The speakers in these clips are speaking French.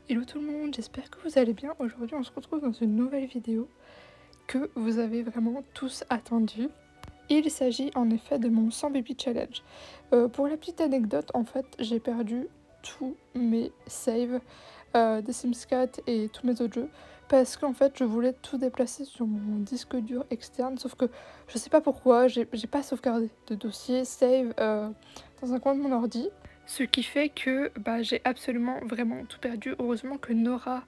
Hello tout le monde, j'espère que vous allez bien. Aujourd'hui on se retrouve dans une nouvelle vidéo que vous avez vraiment tous attendu. Il s'agit en effet de mon 100 baby challenge. Pour la petite anecdote, en fait j'ai perdu tous mes saves des Sims 4 et tous mes autres jeux parce qu'en fait je voulais tout déplacer sur mon disque dur externe, sauf que je sais pas pourquoi, j'ai pas sauvegardé de dossier save dans un coin de mon ordi. Ce qui fait que j'ai absolument vraiment tout perdu. Heureusement que Nora,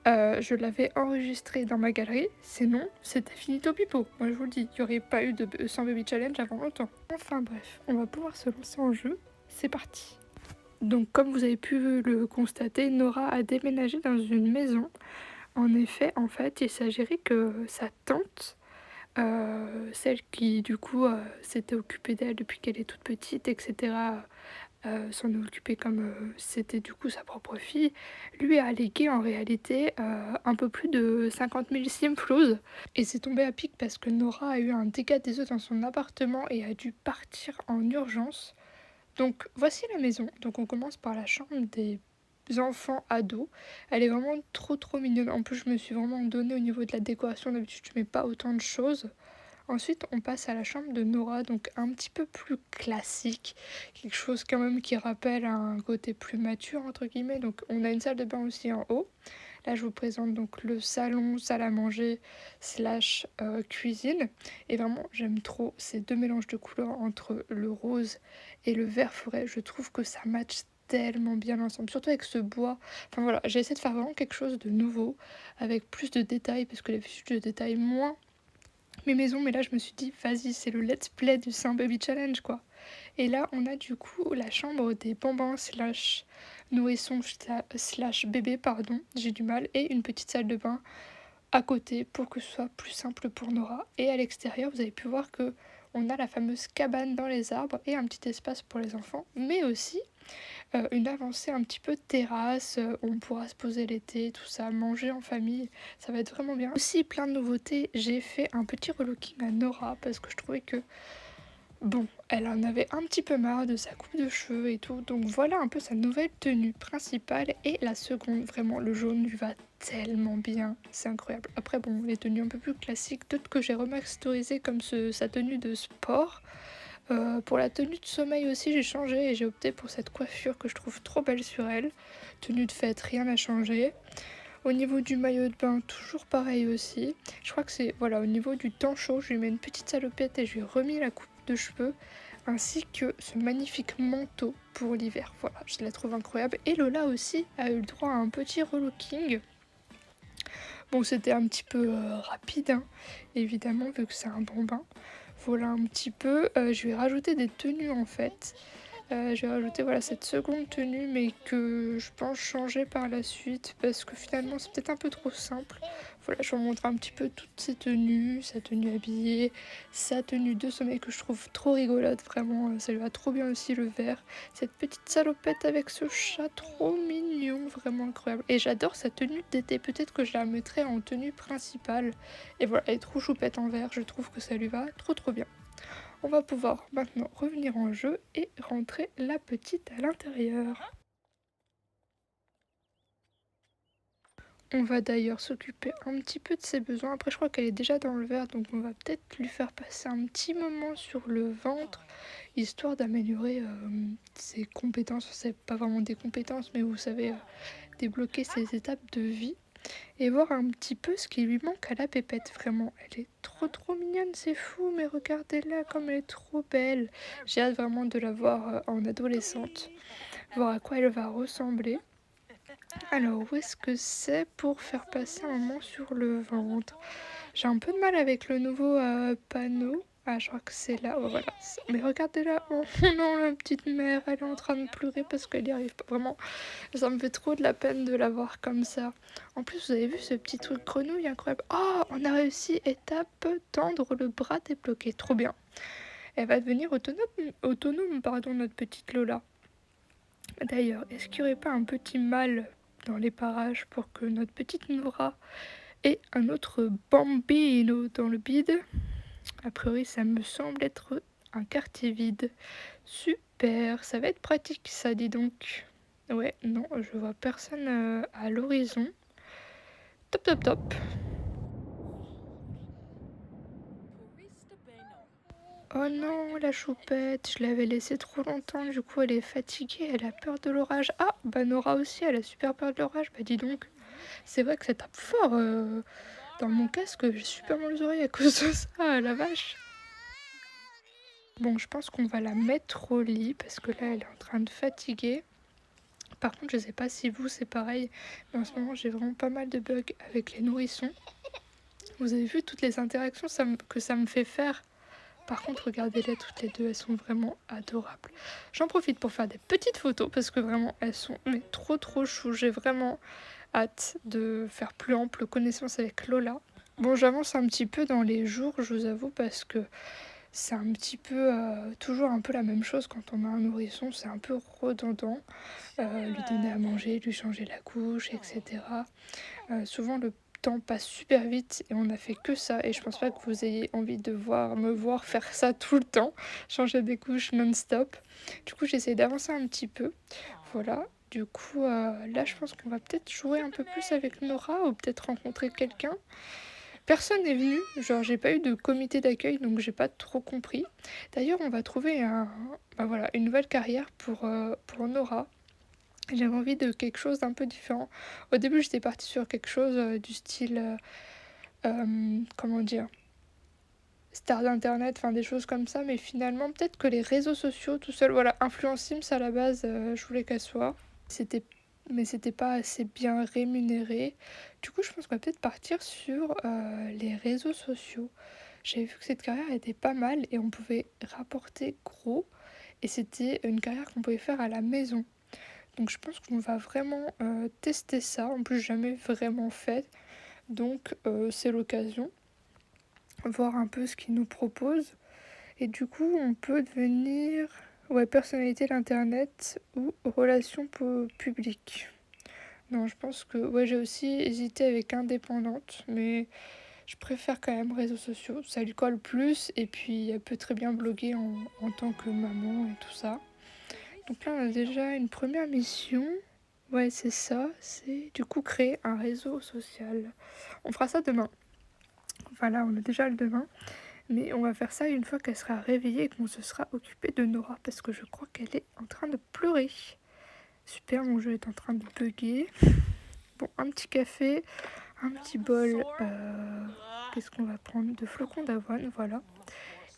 je l'avais enregistrée dans ma galerie. Sinon, c'était finito pipo. Moi, je vous le dis, il n'y aurait pas eu de 100 Baby Challenge avant longtemps. Enfin bref, on va pouvoir se lancer en jeu. C'est parti. Donc, comme vous avez pu le constater, Nora a déménagé dans une maison. En effet, en fait, il s'agirait que sa tante, celle qui du coup s'était occupée d'elle depuis qu'elle est toute petite, etc., s'en occuper comme c'était du coup sa propre fille, lui a allégué en réalité un peu plus de 50 000 simflouz. Et c'est tombé à pic parce que Nora a eu un dégât des eaux dans son appartement et a dû partir en urgence. Donc voici la maison. Donc on commence par la chambre des enfants ados. Elle est vraiment trop mignonne. En plus je me suis vraiment donnée au niveau de la décoration. D'habitude je mets pas autant de choses. Ensuite, on passe à la chambre de Nora, donc un petit peu plus classique, quelque chose quand même qui rappelle un côté plus mature, entre guillemets. Donc on a une salle de bain aussi en haut. Là, je vous présente donc le salon, salle à manger, slash cuisine. Et vraiment, j'aime trop ces deux mélanges de couleurs entre le rose et le vert forêt. Je trouve que ça match tellement bien ensemble, surtout avec ce bois. Enfin voilà, j'ai essayé de faire vraiment quelque chose de nouveau, avec plus de détails, parce que les fiches de détails moins mes maisons, mais là je me suis dit, vas-y, c'est le let's play du Saint Baby Challenge quoi. Et là, on a du coup la chambre des bambins slash nourrissons slash bébé, pardon, j'ai du mal, et une petite salle de bain à côté pour que ce soit plus simple pour Nora. Et à l'extérieur, vous avez pu voir que on a la fameuse cabane dans les arbres et un petit espace pour les enfants, mais aussi une avancée un petit peu terrasse, où on pourra se poser l'été, tout ça, manger en famille, ça va être vraiment bien. Aussi plein de nouveautés, j'ai fait un petit relooking à Nora parce que je trouvais que bon, elle en avait un petit peu marre de sa coupe de cheveux et tout, donc voilà un peu sa nouvelle tenue principale. Et la seconde, vraiment le jaune lui va tellement bien, c'est incroyable. Après bon, les tenues un peu plus classiques, d'autres que j'ai remasterisées comme sa tenue de sport. Pour la tenue de sommeil aussi, j'ai changé et j'ai opté pour cette coiffure que je trouve trop belle sur elle. Tenue de fête, rien n'a changé. Au niveau du maillot de bain, toujours pareil aussi. Je crois que c'est, voilà, au niveau du temps chaud, je lui mets une petite salopette et je lui ai remis la coupe de cheveux, ainsi que ce magnifique manteau pour l'hiver. Voilà, je la trouve incroyable. Et Lola aussi a eu le droit à un petit relooking. Bon, c'était un petit peu rapide, hein, évidemment, vu que c'est un bon bain. Voilà un petit peu. Je vais rajouter des tenues en fait. Je vais rajouter voilà, cette seconde tenue, mais que je pense changer par la suite parce que finalement c'est peut-être un peu trop simple. Voilà, je vous montre un petit peu toutes ces tenues, sa tenue habillée, sa tenue de sommeil que je trouve trop rigolote, vraiment, ça lui va trop bien aussi le vert. Cette petite salopette avec ce chat trop mignon, vraiment incroyable. Et j'adore sa tenue d'été, peut-être que je la mettrai en tenue principale. Et voilà, elle est trop choupette en vert, je trouve que ça lui va trop bien. On va pouvoir maintenant revenir en jeu et rentrer la petite à l'intérieur. On va d'ailleurs s'occuper un petit peu de ses besoins. Après, je crois qu'elle est déjà dans le vert, donc on va peut-être lui faire passer un petit moment sur le ventre, histoire d'améliorer ses compétences. C'est pas vraiment des compétences, mais vous savez, débloquer ses étapes de vie. Et voir un petit peu ce qui lui manque à la pépette, vraiment. Elle est trop mignonne, c'est fou, mais regardez-la comme elle est trop belle. J'ai hâte vraiment de la voir en adolescente, voir à quoi elle va ressembler. Alors, où est-ce que c'est pour faire passer un moment sur le ventre? J'ai un peu de mal avec le nouveau panneau. Ah, je crois que c'est là. Oh, voilà. Mais regardez-la. Oh non, la petite mère, elle est en train de pleurer parce qu'elle n'y arrive pas. Vraiment, ça me fait trop de la peine de la voir comme ça. En plus, vous avez vu ce petit truc grenouille incroyable. Oh, on a réussi. Étape tendre le bras débloqué. Trop bien. Elle va devenir autonome, pardon, notre petite Lola. D'ailleurs, est-ce qu'il n'y aurait pas un petit mâle dans les parages pour que notre petite Nora ait un autre bambino dans le bide? A priori, ça me semble être un quartier vide. Super, ça va être pratique ça, dis donc. Ouais, non, je vois personne à l'horizon. Top, top, top. Oh non, la choupette, je l'avais laissée trop longtemps, du coup elle est fatiguée, elle a peur de l'orage. Ah, bah Nora aussi, elle a super peur de l'orage, bah dis donc. C'est vrai que ça tape fort dans mon casque, j'ai super mal aux oreilles à cause de ça, la vache. Bon, je pense qu'on va la mettre au lit parce que là elle est en train de fatiguer. Par contre, je sais pas si vous c'est pareil, mais en ce moment j'ai vraiment pas mal de bugs avec les nourrissons. Vous avez vu toutes les interactions que ça me fait faire. Par contre, regardez-les toutes les deux, elles sont vraiment adorables. J'en profite pour faire des petites photos parce que vraiment elles sont mais trop chou. J'ai vraiment hâte de faire plus ample connaissance avec Lola. Bon, j'avance un petit peu dans les jours, je vous avoue, parce que c'est un petit peu toujours un peu la même chose quand on a un nourrisson, c'est un peu redondant. Lui donner à manger, lui changer la couche, etc. Souvent le temps passe super vite et on n'a fait que ça et je pense pas que vous ayez envie de me voir faire ça tout le temps, changer des couches non-stop. Du coup j'essaie d'avancer un petit peu, voilà. Du coup là je pense qu'on va peut-être jouer un peu plus avec Nora ou peut-être rencontrer quelqu'un. Personne n'est venu, genre j'ai pas eu de comité d'accueil donc j'ai pas trop compris. D'ailleurs on va trouver voilà, une nouvelle carrière pour Nora. J'avais envie de quelque chose d'un peu différent. Au début, j'étais partie sur quelque chose du style, comment dire, star d'internet, enfin des choses comme ça, mais finalement, peut-être que les réseaux sociaux tout seul, voilà, Influence Sims à la base, je voulais qu'elle soit. C'était, mais c'était pas assez bien rémunéré. Du coup, je pense qu'on va peut-être partir sur les réseaux sociaux. J'avais vu que cette carrière était pas mal et on pouvait rapporter gros. Et c'était une carrière qu'on pouvait faire à la maison. Donc je pense qu'on va vraiment tester ça. En plus, jamais vraiment fait. Donc c'est l'occasion. Voir un peu ce qu'ils nous proposent. Et du coup, on peut devenir ouais, personnalité d'internet ou relation publique. Non, je pense que ouais, j'ai aussi hésité avec indépendante, mais je préfère quand même réseaux sociaux. Ça lui colle plus et puis elle peut très bien bloguer en tant que maman et tout ça. Donc là, on a déjà une première mission. Ouais, c'est ça. C'est du coup créer un réseau social. On fera ça demain. Voilà, on a déjà le demain. Mais on va faire ça une fois qu'elle sera réveillée et qu'on se sera occupé de Nora. Parce que je crois qu'elle est en train de pleurer. Super, mon jeu est en train de bugger. Bon, un petit café, un petit bol. Qu'est-ce qu'on va prendre? De flocons d'avoine, voilà.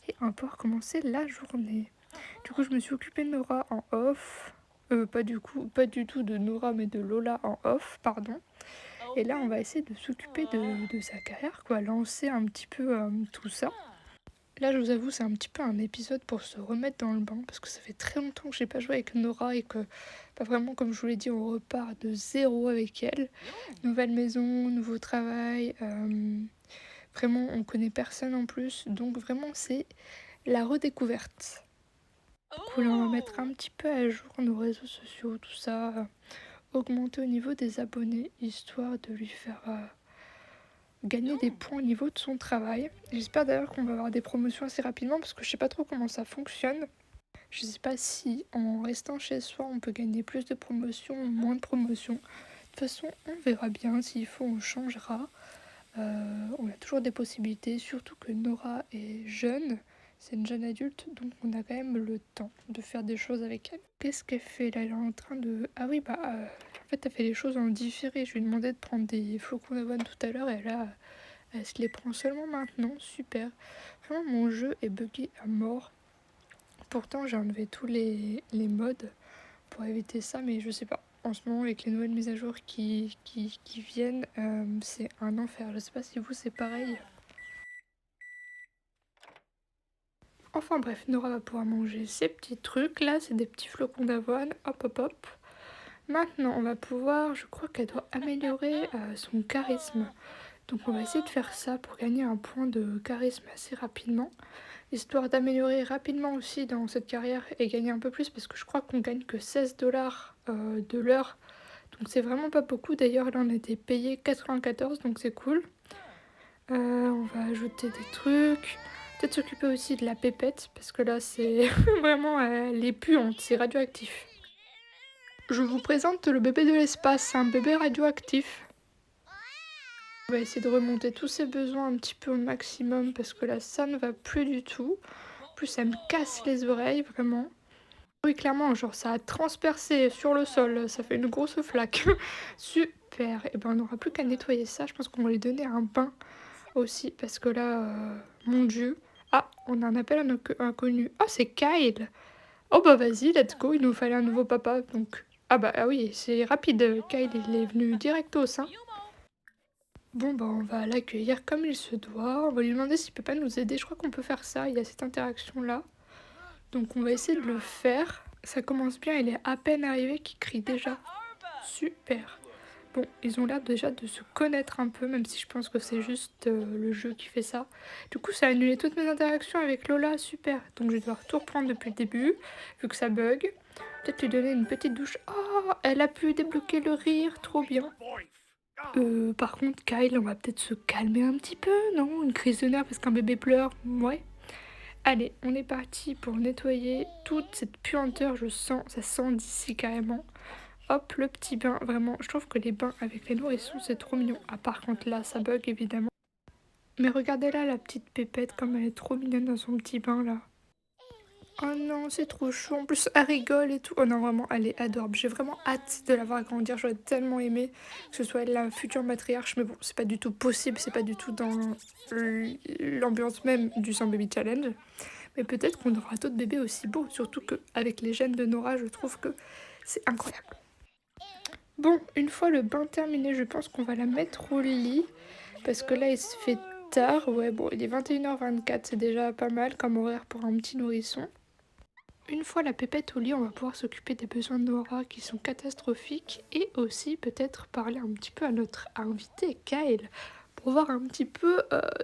Et on va pouvoir commencer la journée. Du coup, je me suis occupée de Nora en off. Pas du tout de Nora, mais de Lola en off, pardon. Et là, on va essayer de s'occuper de sa carrière, quoi, lancer un petit peu tout ça. Là, je vous avoue, c'est un petit peu un épisode pour se remettre dans le bain, parce que ça fait très longtemps que j'ai pas joué avec Nora et que, pas vraiment, comme je vous l'ai dit, on repart de zéro avec elle. Nouvelle maison, nouveau travail, vraiment, on connaît personne en plus, donc vraiment, c'est la redécouverte. Cool, on va mettre un petit peu à jour nos réseaux sociaux, tout ça, augmenter au niveau des abonnés, histoire de lui faire gagner des points au niveau de son travail. J'espère d'ailleurs qu'on va avoir des promotions assez rapidement parce que je sais pas trop comment ça fonctionne. Je sais pas si en restant chez soi on peut gagner plus de promotions ou moins de promotions. De toute façon, on verra bien. S'il faut, on changera. On a toujours des possibilités, surtout que Nora est jeune. C'est une jeune adulte, donc on a quand même le temps de faire des choses avec elle. Qu'est-ce qu'elle fait là? Elle est en train de... Ah oui, en fait, elle fait les choses en différé. Je lui ai demandé de prendre des flocons d'avoine tout à l'heure et là, elle se les prend seulement maintenant. Super. Vraiment, mon jeu est buggé à mort. Pourtant, j'ai enlevé tous les modes pour éviter ça, mais je sais pas. En ce moment, avec les nouvelles mises à jour qui viennent, c'est un enfer. Je sais pas si vous, c'est pareil. Enfin bref, Nora va pouvoir manger ses petits trucs. Là, c'est des petits flocons d'avoine. Hop, hop, hop. Maintenant, on va pouvoir, je crois qu'elle doit améliorer son charisme. Donc on va essayer de faire ça pour gagner un point de charisme assez rapidement. Histoire d'améliorer rapidement aussi dans cette carrière et gagner un peu plus parce que je crois qu'on gagne que 16 dollars de l'heure. Donc c'est vraiment pas beaucoup. D'ailleurs là on a été payé 94 donc c'est cool. On va ajouter des trucs. Peut-être s'occuper aussi de la pépette, parce que là, c'est vraiment, elle est puante, c'est radioactif. Je vous présente le bébé de l'espace, un bébé radioactif. On va essayer de remonter tous ses besoins un petit peu au maximum, parce que là, ça ne va plus du tout. En plus, ça me casse les oreilles, vraiment. Oui, clairement, genre, ça a transpercé sur le sol, ça fait une grosse flaque. Super, et ben on n'aura plus qu'à nettoyer ça, je pense qu'on va lui donner un bain aussi, parce que là, mon dieu. Ah, on a un appel à un inconnu. Ah, c'est Kyle. Oh bah vas-y, let's go, il nous fallait un nouveau papa, donc... Ah bah ah oui, c'est rapide, Kyle, il est venu directos, hein. Bon bah on va l'accueillir comme il se doit, on va lui demander s'il peut pas nous aider, je crois qu'on peut faire ça, il y a cette interaction-là. Donc on va essayer de le faire. Ça commence bien, il est à peine arrivé qu'il crie déjà. Super. Bon, ils ont l'air déjà de se connaître un peu, même si je pense que c'est juste le jeu qui fait ça. Du coup, ça a annulé toutes mes interactions avec Lola, super. Donc je vais devoir tout reprendre depuis le début, vu que ça bug. Peut-être lui donner une petite douche. Oh, elle a pu débloquer le rire, trop bien. Par contre, Kyle, on va peut-être se calmer un petit peu, non? Une crise de nerfs parce qu'un bébé pleure, ouais. Allez, on est parti pour nettoyer toute cette puanteur, je sens, ça sent d'ici carrément. Hop, le petit bain, vraiment, je trouve que les bains avec les nourrissons, c'est trop mignon. Ah, par contre, là, ça bug, évidemment. Mais regardez là, la petite pépette, comme elle est trop mignonne dans son petit bain, là. Oh non, c'est trop chou. En plus, elle rigole et tout. Oh non, vraiment, elle est adorable. J'ai vraiment hâte de la voir grandir. J'aurais tellement aimé que ce soit elle la future matriarche. Mais bon, c'est pas du tout possible. C'est pas du tout dans l'ambiance même du 100 Baby Challenge. Mais peut-être qu'on aura d'autres bébés aussi beaux. Surtout qu'avec les gènes de Nora, je trouve que c'est incroyable. Bon, une fois le bain terminé, je pense qu'on va la mettre au lit. Parce que là, il se fait tard. Ouais, bon, il est 21h24. C'est déjà pas mal comme horaire pour un petit nourrisson. Une fois la pépette au lit, on va pouvoir s'occuper des besoins de Nora qui sont catastrophiques et aussi peut-être parler un petit peu à notre invité Kyle pour voir un petit peu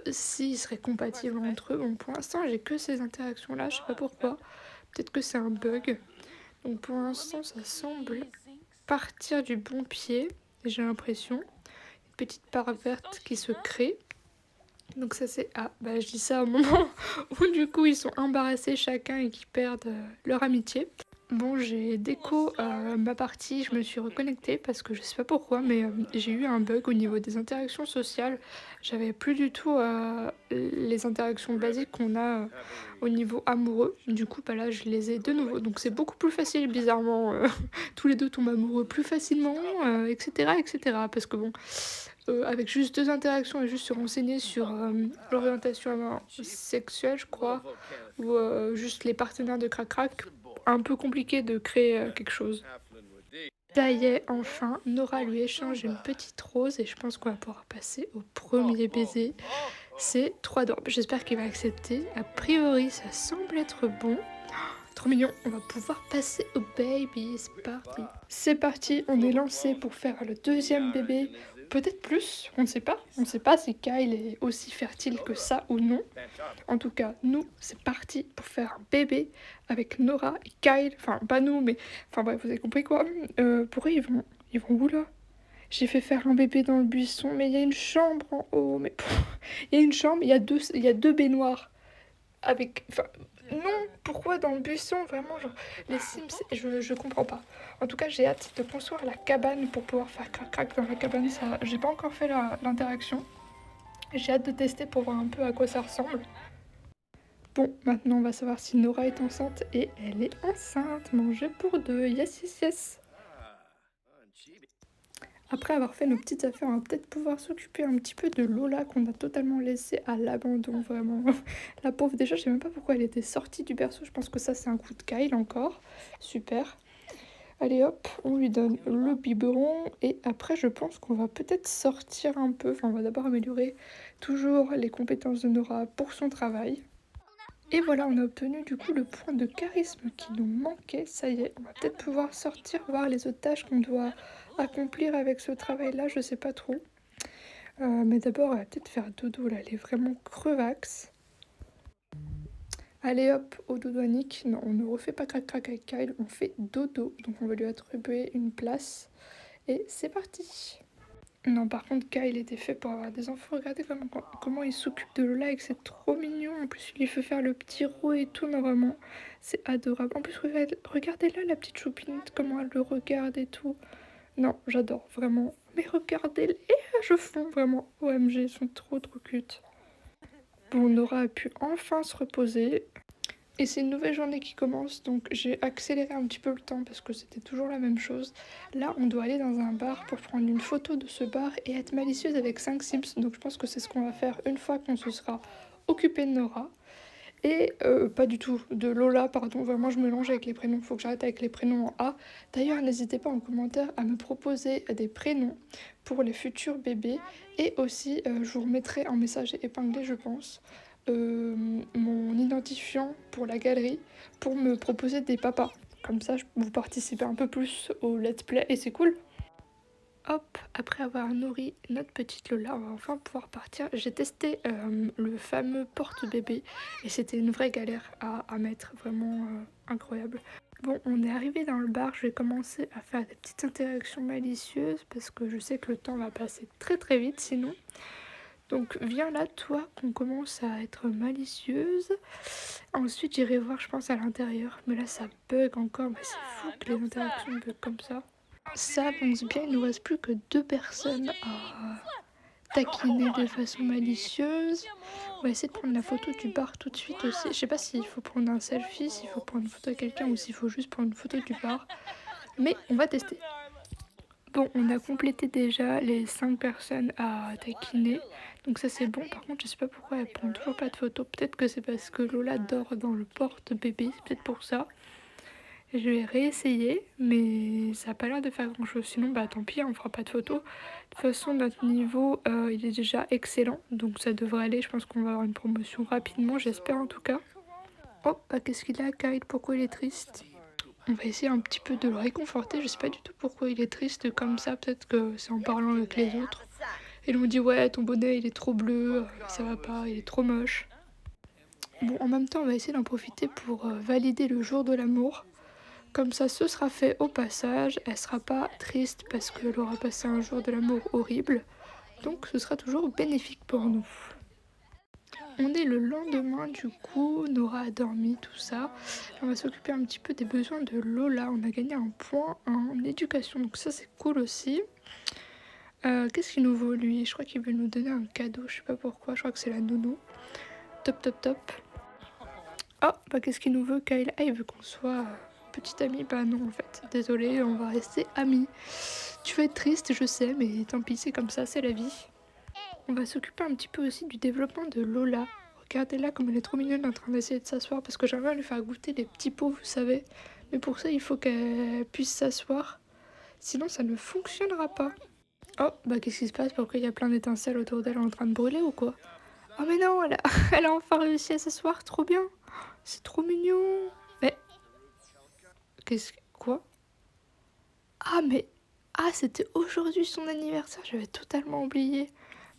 s'ils seraient compatibles entre eux. Bon, pour l'instant, j'ai que ces interactions-là, je sais pas pourquoi. Peut-être que c'est un bug. Donc pour l'instant, ça semble partir du bon pied, j'ai l'impression. Une petite part verte qui se crée. Donc ça c'est... Ah, bah je dis ça au moment où du coup ils sont embarrassés chacun et qui perdent leur amitié. Bon, j'ai déco ma partie, je me suis reconnectée parce que je sais pas pourquoi, mais j'ai eu un bug au niveau des interactions sociales. J'avais plus du tout les interactions basiques qu'on a au niveau amoureux. Du coup, bah là, je les ai de nouveau. Donc c'est beaucoup plus facile, bizarrement. Tous les deux tombent amoureux plus facilement, etc., etc. Parce que bon, avec juste deux interactions et juste se renseigner sur l'orientation sexuelle, je crois, ou juste les partenaires de Crac Crac, un peu compliqué de créer quelque chose. Ça y est, enfin, Nora lui échange une petite rose et je pense qu'on va pouvoir passer au premier baiser. C'est trop adorable. J'espère qu'il va accepter. A priori, ça semble être bon. Trop mignon, on va pouvoir passer au baby, c'est parti. C'est parti, on est lancé pour faire le deuxième bébé, peut-être plus, on ne sait pas. On ne sait pas si Kyle est aussi fertile que ça ou non. En tout cas, nous, c'est parti pour faire un bébé avec Nora et Kyle. Enfin, pas nous, mais... Enfin bref, vous avez compris quoi. Pourquoi ils vont où là? J'ai fait faire un bébé dans le buisson, mais il y a une chambre en haut. Mais il y a une chambre, il y a deux baignoires. Avec... Enfin, non, pourquoi dans le buisson? Vraiment, genre, les Sims, je comprends pas. En tout cas, j'ai hâte de construire la cabane pour pouvoir faire crac-crac dans la cabane. Ça, j'ai pas encore fait l'interaction. J'ai hâte de tester pour voir un peu à quoi ça ressemble. Bon, maintenant on va savoir si Nora est enceinte et elle est enceinte. Manger pour deux, yes, yes, yes. Après avoir fait nos petites affaires, on va peut-être pouvoir s'occuper un petit peu de Lola qu'on a totalement laissé à l'abandon, vraiment. La pauvre, déjà, je sais même pas pourquoi elle était sortie du berceau. Je pense que ça, c'est un coup de Kyle encore. Super. Allez hop, on lui donne le biberon et après, je pense qu'on va peut-être sortir un peu. Enfin, on va d'abord améliorer toujours les compétences de Nora pour son travail. Et voilà, on a obtenu du coup le point de charisme qui nous manquait. Ça y est, on va peut-être pouvoir sortir, voir les autres tâches qu'on doit accomplir avec ce travail-là, je sais pas trop. Mais d'abord, on va peut-être faire dodo, là, elle est vraiment crevax. Allez hop, au dodo à Nick. Non, on ne refait pas crac-crac avec Kyle, on fait dodo. Donc on va lui attribuer une place. Et c'est parti. Non, par contre, Kyle était fait pour avoir des enfants. Regardez comment il s'occupe de Lola et que c'est trop mignon. En plus, il lui fait faire le petit rot et tout, mais vraiment, c'est adorable. En plus, regardez là la petite choupinette, comment elle le regarde et tout. Non, j'adore, vraiment. Mais regardez-les, je fonds, vraiment. OMG, ils sont trop trop cute. Bon, Nora a pu enfin se reposer. Et c'est une nouvelle journée qui commence, donc j'ai accéléré un petit peu le temps parce que c'était toujours la même chose. Là, on doit aller dans un bar pour prendre une photo de ce bar et être malicieuse avec 5 Sims. Donc je pense que c'est ce qu'on va faire une fois qu'on se sera occupé de Nora. Et pas du tout, de Lola, pardon, vraiment je mélange avec les prénoms, faut que j'arrête avec les prénoms en A. D'ailleurs, n'hésitez pas en commentaire à me proposer des prénoms pour les futurs bébés. Et aussi, je vous remettrai en message épinglé, je pense, mon identifiant pour la galerie pour me proposer des papas. Comme ça, vous participez un peu plus au let's play et c'est cool. Hop, après avoir nourri notre petite Lola, on va enfin pouvoir partir. J'ai testé le fameux porte-bébé et c'était une vraie galère à mettre, vraiment incroyable. Bon, on est arrivé dans le bar, je vais commencer à faire des petites interactions malicieuses parce que je sais que le temps va passer très très vite sinon. Donc viens là, toi, qu'on commence à être malicieuse. Ensuite, j'irai voir, je pense, à l'intérieur. Mais là, ça bug encore, mais c'est fou que les interactions bug comme ça. Ça avance bien, il ne nous reste plus que 2 personnes à taquiner de façon malicieuse. On va essayer de prendre la photo du bar tout de suite aussi. Je sais pas s'il faut prendre un selfie, s'il faut prendre une photo de quelqu'un ou s'il faut juste prendre une photo du bar. Mais on va tester. Bon, on a complété déjà les 5 personnes à taquiner. Donc ça c'est bon. Par contre, je sais pas pourquoi elle prend toujours pas de photo. Peut-être que c'est parce que Lola dort dans le porte-bébé. C'est peut-être pour ça. Je vais réessayer, mais ça n'a pas l'air de faire grand chose. Sinon, bah tant pis, on fera pas de photos. De toute façon, notre niveau, il est déjà excellent. Donc ça devrait aller. Je pense qu'on va avoir une promotion rapidement, j'espère en tout cas. Oh, bah qu'est-ce qu'il a, Kyle? Pourquoi il est triste? On va essayer un petit peu de le réconforter. Je sais pas du tout pourquoi il est triste comme ça. Peut-être que c'est en parlant avec les autres. Et on dit, ouais, ton bonnet, il est trop bleu, ça va pas, il est trop moche. Bon, en même temps, on va essayer d'en profiter pour valider le jour de l'amour. Comme ça, ce sera fait au passage. Elle sera pas triste parce qu'elle aura passé un jour de l'amour horrible. Donc, ce sera toujours bénéfique pour nous. On est le lendemain du coup, Nora a dormi, tout ça. On va s'occuper un petit peu des besoins de Lola. On a gagné un point en éducation, donc ça c'est cool aussi. Qu'est-ce qu'il nous vaut lui? Je crois qu'il veut nous donner un cadeau, je sais pas pourquoi, je crois que c'est la nounou. Top top top. Oh, bah qu'est-ce qu'il nous veut Kyle? Ah, il veut qu'on soit petite amie? Bah non en fait, désolé, on va rester amis. Tu vas être triste, je sais, mais tant pis, c'est comme ça, c'est la vie. On va s'occuper un petit peu aussi du développement de Lola. Regardez-la comme elle est trop mignonne en train d'essayer de s'asseoir parce que j'aimerais lui faire goûter les petits pots, vous savez. Mais pour ça, il faut qu'elle puisse s'asseoir. Sinon, ça ne fonctionnera pas. Oh, bah qu'est-ce qui se passe? Pourquoi il y a plein d'étincelles autour d'elle en train de brûler ou quoi? Oh mais non, elle a enfin réussi à s'asseoir, trop bien. C'est trop mignon. Mais... Quoi? Ah mais... Ah, c'était aujourd'hui son anniversaire, j'avais totalement oublié.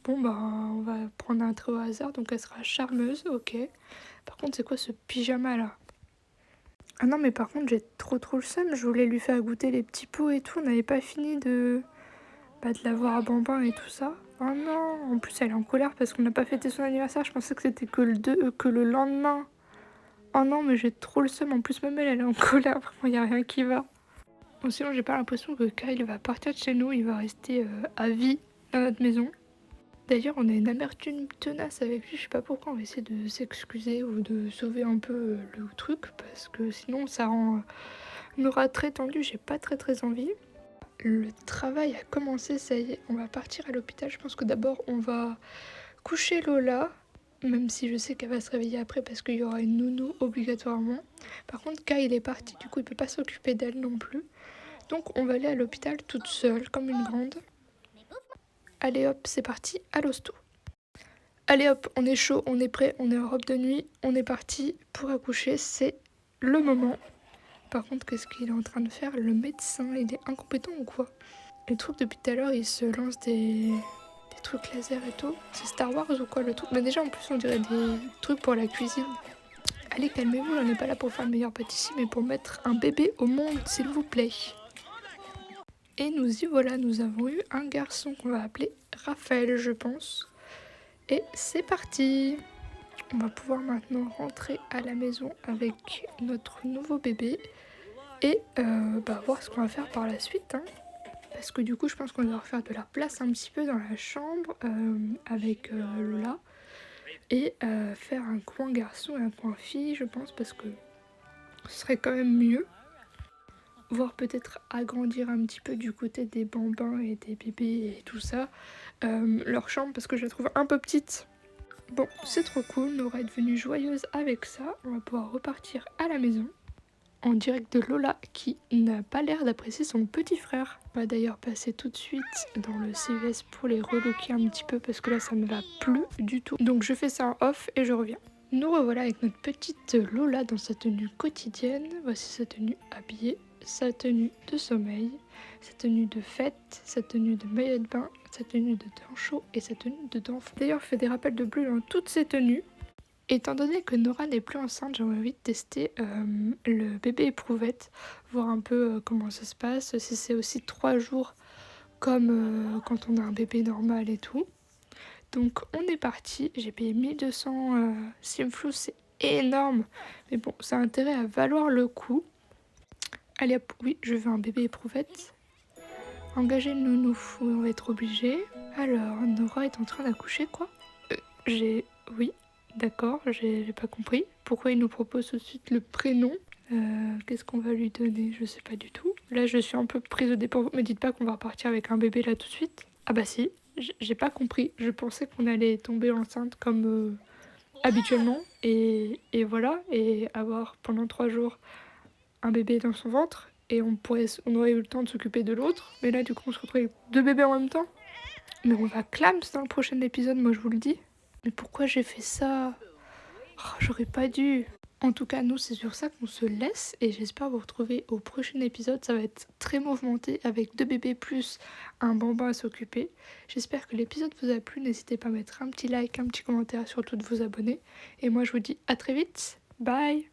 Bon bah on va prendre un trait au hasard, donc elle sera charmeuse, ok. Par contre c'est quoi ce pyjama là? Ah non mais par contre j'ai trop le seum, je voulais lui faire goûter les petits pots et tout, on n'avait pas fini de l'avoir à bambin et tout ça. Oh non, en plus elle est en colère parce qu'on n'a pas fêté son anniversaire, je pensais que c'était que le lendemain. Oh non mais j'ai trop le seum, en plus même elle est en colère, vraiment y a rien qui va. Bon sinon j'ai pas l'impression que Kyle va partir de chez nous, il va rester à vie dans notre maison. D'ailleurs, on a une amertume tenace avec lui, je sais pas pourquoi, on va essayer de s'excuser ou de sauver un peu le truc, parce que sinon ça rend Nora très tendue, j'ai pas très envie. Le travail a commencé, ça y est, on va partir à l'hôpital, je pense que d'abord on va coucher Lola, même si je sais qu'elle va se réveiller après parce qu'il y aura une nounou obligatoirement. Par contre, Kyle est parti, du coup il peut pas s'occuper d'elle non plus. Donc on va aller à l'hôpital toute seule, comme une grande. Allez hop, c'est parti, à l'hosto. Allez hop, on est chaud, on est prêt, on est en robe de nuit, on est parti pour accoucher, c'est le moment. Par contre, qu'est-ce qu'il est en train de faire? Le médecin, il est incompétent ou quoi? Le truc depuis tout à l'heure, il se lance des trucs laser et tout. C'est Star Wars ou quoi le truc? Mais déjà en plus on dirait des trucs pour la cuisine. Allez, calmez-vous, on n'est pas là pour faire le meilleur pâtissier, mais pour mettre un bébé au monde, s'il vous plaît. Et nous y voilà, nous avons eu un garçon qu'on va appeler Raphaël, je pense. Et c'est parti! On va pouvoir maintenant rentrer à la maison avec notre nouveau bébé et voir ce qu'on va faire par la suite. Hein. Parce que du coup, je pense qu'on va refaire de la place un petit peu dans la chambre avec Lola. Et faire un coin garçon et un coin fille, je pense, parce que ce serait quand même mieux. Voire peut-être agrandir un petit peu du côté des bambins et des bébés et tout ça. Leur chambre, parce que je la trouve un peu petite. Bon, c'est trop cool, Nora est devenue joyeuse avec ça. On va pouvoir repartir à la maison. En direct de Lola qui n'a pas l'air d'apprécier son petit frère. On va d'ailleurs passer tout de suite dans le CVS pour les relooker un petit peu parce que là ça ne va plus du tout. Donc je fais ça en off et je reviens. Nous revoilà avec notre petite Lola dans sa tenue quotidienne. Voici sa tenue habillée, sa tenue de sommeil, sa tenue de fête, sa tenue de maillot de bain, sa tenue de temps chaud et sa tenue de temps froid. D'ailleurs je fais des rappels de bleu dans toutes ces tenues. Étant donné que Nora n'est plus enceinte, j'aimerais envie de tester le bébé éprouvette, voir un peu comment ça se passe, si c'est aussi 3 jours comme quand on a un bébé normal et tout. Donc on est parti, j'ai payé 1200 Simflou, c'est énorme, mais bon, ça a intérêt à valoir le coup. Allez hop, oui, je veux un bébé éprouvette. Engager le nounou, oui, on va être obligé. Alors, Nora est en train d'accoucher, quoi. Oui. D'accord, j'ai pas compris. Pourquoi il nous propose tout de suite le prénom? Qu'est-ce qu'on va lui donner? Je sais pas du tout. Là, je suis un peu prise au dépourvu. Me dites pas qu'on va repartir avec un bébé là tout de suite. Ah bah si, j'ai pas compris. Je pensais qu'on allait tomber enceinte comme habituellement. Et voilà, et avoir pendant 3 jours un bébé dans son ventre. Et on aurait eu le temps de s'occuper de l'autre. Mais là, du coup, on se retrouve avec 2 bébés en même temps. Mais on va clams dans le prochain épisode, moi je vous le dis. Mais pourquoi j'ai fait ça? Oh, j'aurais pas dû. En tout cas, nous, c'est sur ça qu'on se laisse et j'espère vous retrouver au prochain épisode. Ça va être très mouvementé avec 2 bébés plus un bambin à s'occuper. J'espère que l'épisode vous a plu. N'hésitez pas à mettre un petit like, un petit commentaire, surtout de vous abonner. Et moi, je vous dis à très vite. Bye!